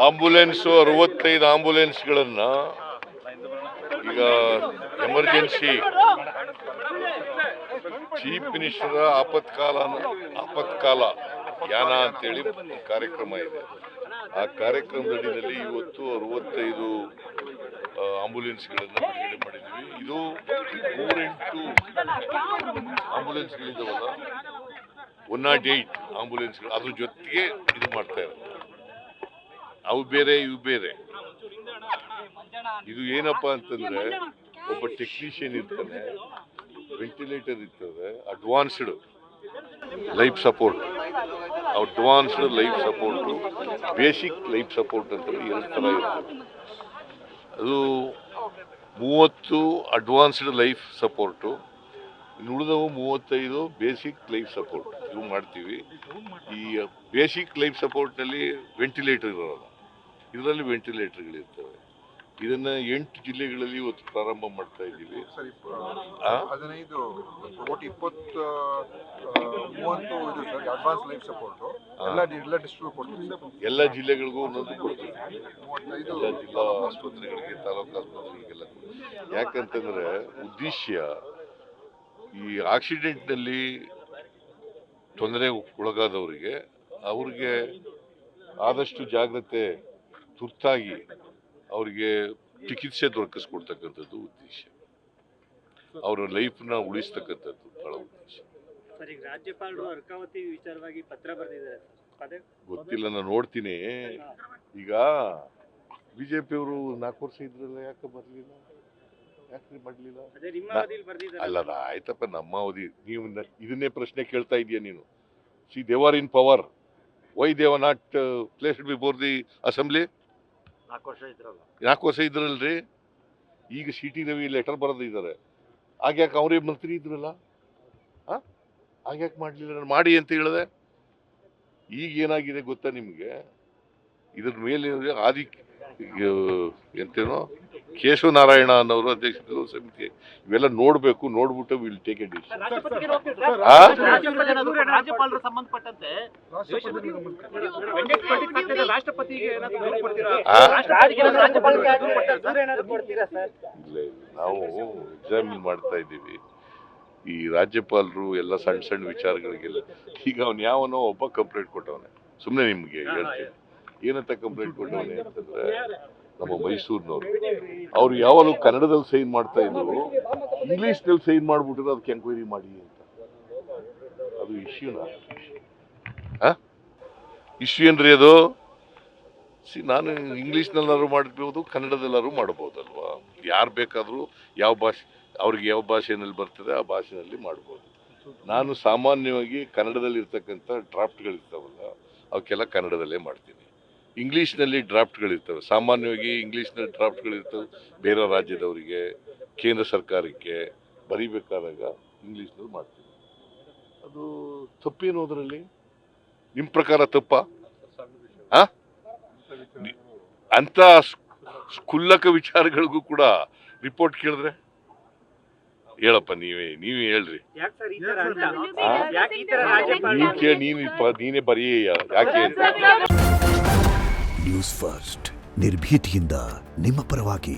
Ambulance 65 ಆಂಬುಲೆನ್ಸ್ಗಳನ್ನ ಈಗ emergency chief minister ಆಪತ್ಕಾಲ ಯಾನ ಅಂತೇಳಿ ಕಾರ್ಯಕ್ರಮ ಇದೆ. ಆ ಕಾರ್ಯಕ್ರಮದಡಿಯಲ್ಲಿ ಇವತ್ತು 65 ಆಂಬುಲೆನ್ಸ್ಗಳನ್ನು ಬಿಡುಗಡೆ ಮಾಡಿದ್ವಿ. ಇದು 108 ಆಂಬುಲೆನ್ಸ್ಗಳಿದ್ದಾವಲ್ಲ, 108 ಆಂಬುಲೆನ್ಸ್ಗಳು ಅದ್ರ ಜೊತೆಗೆ ಇದು ಮಾಡ್ತಾ ಇದ್ದಾರೆ. ಅವು ಬೇರೆ ಇವು ಬೇರೆ. ಇದು ಏನಪ್ಪಾ ಅಂತಂದ್ರೆ ಒಬ್ಬ ಟೆಕ್ನಿಷಿಯನ್ ಇರ್ತಾನೆ, ವೆಂಟಿಲೇಟರ್ ಇರ್ತದೆ, advanced life support, basic life support ಅಂತ 2 ಥರ ಇರ್ತದೆ. ಅದು 30 ಅಡ್ವಾನ್ಸ್ಡ್ ಲೈಫ್ ಸಪೋರ್ಟು, ಉಳಿದವು 35 ಬೇಸಿಕ್ ಲೈಫ್ ಸಪೋರ್ಟ್. ಇವು ಮಾಡ್ತೀವಿ. ಈ ಬೇಸಿಕ್ ಲೈಫ್ ಸಪೋರ್ಟ್ನಲ್ಲಿ ವೆಂಟಿಲೇಟರ್ ಇರೋಲ್ಲ, ಇದರಲ್ಲಿ ವೆಂಟಿಲೇಟರ್ಗಳಿರ್ತವೆ. ಇದನ್ನ 8 ಜಿಲ್ಲೆಗಳಲ್ಲಿ ಇವತ್ತು ಪ್ರಾರಂಭ ಮಾಡ್ತಾ ಇದ್ದೀವಿ. 15 ಒಟ್ಟು 20 30 ಇದು ಸರ್ ಅಡ್ವಾನ್ಸ್ ಲೈಫ್ ಸಪೋರ್ಟ್ ಎಲ್ಲ ಡಿಸ್ಟ್ರಿಕ್ಟ್ ಕೊಡ್ತೀವಿ. ಎಲ್ಲ ಜಿಲ್ಲೆಗಳಿಗೂ ಒಂದೊಂದು ಕೊಡ್ತೀವಿ. ಎಲ್ಲ ಜಿಲ್ಲಾ ಆಸ್ಪತ್ರೆಗಳಿಗೆ, ತಾಲೂಕು ಆಸ್ಪತ್ರೆಗಳಿಗೆಲ್ಲ. ಯಾಕಂತಂದ್ರೆ ಉದ್ದೇಶ ಈ ಆಕ್ಸಿಡೆಂಟ್ನಲ್ಲಿ ತೊಂದರೆ ಒಳಗಾದವರಿಗೆ ಅವ್ರಿಗೆ ಆದಷ್ಟು ಜಾಗ್ರತೆ, ತುರ್ತಾಗಿ ಅವರಿಗೆ ಚಿಕಿತ್ಸೆ ದೊರಕಿಸ್ಕೊಡ್ತಕ್ಕಂಥದ್ದು ಉದ್ದೇಶ, ಅವರ ಲೈಫ್ನ ಉಳಿಸ್ತಕ್ಕಂಥದ್ದು ಬಹಳ ಉದ್ದೇಶ. ರಾಜ್ಯಪಾಲರು ಅರ್ಕಾವತಿ ವಿಚಾರವಾಗಿ ಪತ್ರ ಬರೆದಿದ್ದಾರೆ, ಗೊತ್ತಿಲ್ಲ, ನಾನು ನೋಡ್ತೀನಿ. ಈಗ ಬಿಜೆಪಿಯವರು 4 ವರ್ಷ ಇದ್ರಲ್ಲ, ಯಾಕೆ ಬರಲಿಲ್ಲ, ಯಾಕೆ ಮಾಡಲಿಲ್ಲ? ಅಲ್ಲ ಆಯ್ತಪ್ಪ, ನಮ್ಮ ಅವಧಿ. ನೀವು ಇದನ್ನೇ ಪ್ರಶ್ನೆ ಕೇಳ್ತಾ ಇದೀಯ ನೀನು. C they are in power, why they are not placed before the assembly? 4 ವರ್ಷ ಇದ್ರಲ್ರಿ. ಈಗ CT ರವಿ ಲೆಟರ್ ಬರೆದಿದ್ದಾರೆ. ಆಗ್ಯಾಕೆ ಅವರೇ ಮಂತ್ರಿ ಇದ್ರಲ್ಲ, ಆಗ್ಯಾಕೆ ಮಾಡಲಿಲ್ಲ? ನಾನು ಮಾಡಿ ಅಂತ ಹೇಳಿದೆ. ಈಗ ಏನಾಗಿದೆ ಗೊತ್ತಾ ನಿಮಗೆ? ಇದ್ರ ಮೇಲೆ ಎಂತೇನೋ ಕೇಶವನಾರಾಯಣ ಅನ್ನೋರು ಅಧ್ಯಕ್ಷರು ಸಮಿತಿ, ಇವೆಲ್ಲ ನೋಡ್ಬೇಕು. ನೋಡ್ಬಿಟ್ಟು ವಿಲ್ ಟೇಕ್ ಎ ಡಿಸಿಷನ್. ನಾವು ಎಕ್ಸಾಮಿನ್ ಮಾಡ್ತಾ ಇದ್ದೀವಿ. ಈ ರಾಜ್ಯಪಾಲರು ಎಲ್ಲ ಸಣ್ಣ ಸಣ್ಣ ವಿಚಾರಗಳಿಗೆಲ್ಲ. ಈಗ ಅವ್ನು ಯಾವನೋ ಒಬ್ಬ ಕಂಪ್ಲೇಂಟ್ ಕೊಟ್ಟವನೆ, ಸುಮ್ಮನೆ ನಿಮ್ಗೆ ಹೇಳ್ತೀನಿ ಏನಂತ ಕಂಪ್ಲೇಂಟ್ ಕೊಟ್ಟವನೆ ಅಂತಂದ್ರೆ, ನಮ್ಮ ಮೈಸೂರಿನವ್ರು. ಅವ್ರು ಯಾವಾಗಲೂ ಕನ್ನಡದಲ್ಲಿ ಸೈನ್ ಮಾಡ್ತಾ ಇದ್ರು, ಇಂಗ್ಲಿಷ್ನಲ್ಲಿ ಸೈನ್ ಮಾಡ್ಬಿಟ್ಟಿದ್ರು. ಅದಕ್ಕೆ ಎಂಕ್ವೈರಿ ಮಾಡಿ ಅಂತ. ಅದು ಇಶ್ಯೂನಾ? ಇಶ್ಯೂ ಏನ್ರಿ ಅದು? ನಾನು ಇಂಗ್ಲಿಷ್ನಲ್ಲಾದ್ರು ಮಾಡ್ಬೋದು, ಕನ್ನಡದಲ್ಲಾದ್ರು ಮಾಡ್ಬೋದಲ್ವಾ? ಯಾರು ಬೇಕಾದರೂ ಯಾವ ಭಾಷೆ, ಅವ್ರಿಗೆ ಯಾವ ಭಾಷೆಯಲ್ಲಿ ಬರ್ತದೆ ಆ ಭಾಷೆಯಲ್ಲಿ ಮಾಡ್ಬೋದು. ನಾನು ಸಾಮಾನ್ಯವಾಗಿ ಕನ್ನಡದಲ್ಲಿ ಇರ್ತಕ್ಕಂಥ ಡ್ರಾಫ್ಟ್ಗಳಿರ್ತಾವಲ್ಲ, ಅವಕ್ಕೆಲ್ಲ ಕನ್ನಡದಲ್ಲೇ ಮಾಡ್ತೀನಿ. ಇಂಗ್ಲೀಷ್ನಲ್ಲಿ ಡ್ರಾಫ್ಟ್ಗಳಿರ್ತವೆ, ಸಾಮಾನ್ಯವಾಗಿ ಇಂಗ್ಲೀಷ್ನಲ್ಲಿ ಡ್ರಾಫ್ಟ್ಗಳಿರ್ತವೆ. ಬೇರೆ ರಾಜ್ಯದವರಿಗೆ, ಕೇಂದ್ರ ಸರ್ಕಾರಕ್ಕೆ ಬರೀಬೇಕಾದಾಗ ಇಂಗ್ಲೀಷ್ನಲ್ಲಿ ಮಾಡ್ತೀನಿ. ಅದು ತಪ್ಪೇನು ಅದರಲ್ಲಿ? ನಿಮ್ಮ ಪ್ರಕಾರ ತಪ್ಪ? ಅಂತ ಕ್ಷುಲ್ಲಕ ವಿಚಾರಗಳಿಗೂ ಕೂಡ ರಿಪೋರ್ಟ್ ಕೇಳಿದ್ರೆ ಹೇಳಪ್ಪ, ನೀವೇ ಹೇಳ್ರಿ. ನೀನೇ ಬರೀ ಯಾಕೆ? ನ್ಯೂಸ್ ಫಸ್ಟ್, ನಿರ್ಭೀತಿಯಿಂದ ನಿಮ್ಮ ಪರವಾಗಿ.